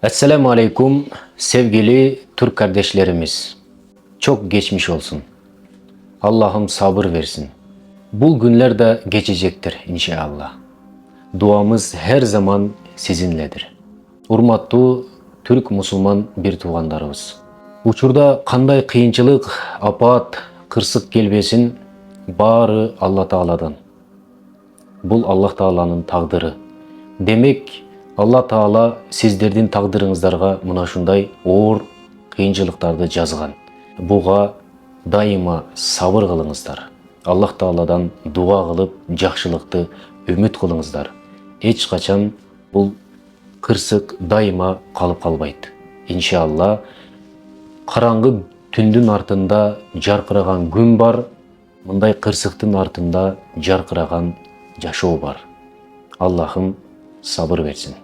Esselamu Aleyküm sevgili Türk kardeşlerimiz. Çok geçmiş olsun. Allah'ım sabır versin. Bu günler de geçecektir inşallah. Duamız her zaman sizinledir. Hurmatlı Türk Müslüman bir tuğanlarımız. Uçurda kanday kıyınçılık, apat, kırsık gelbesin bari Allah Teala'dan. Bu Allah Teala'nın taqdırı. Demek Allah Teala sizlerдің taqdırыңыздарға мына шундай оор қиыншылықтарды жазған. Буға дайыма сабыр қылыңыздар. Аллах Тааладан дуа қылып, жақшылықты үміт қылыңыздар. Ешқашан бұл қырсық дайыма қалып қалбайды. Иншалла, қараңғы түндің артында жарқыраған күн бар, мұндай қырсықтың артында жарқыраған жашоо бар. Allah'ım sabır versin.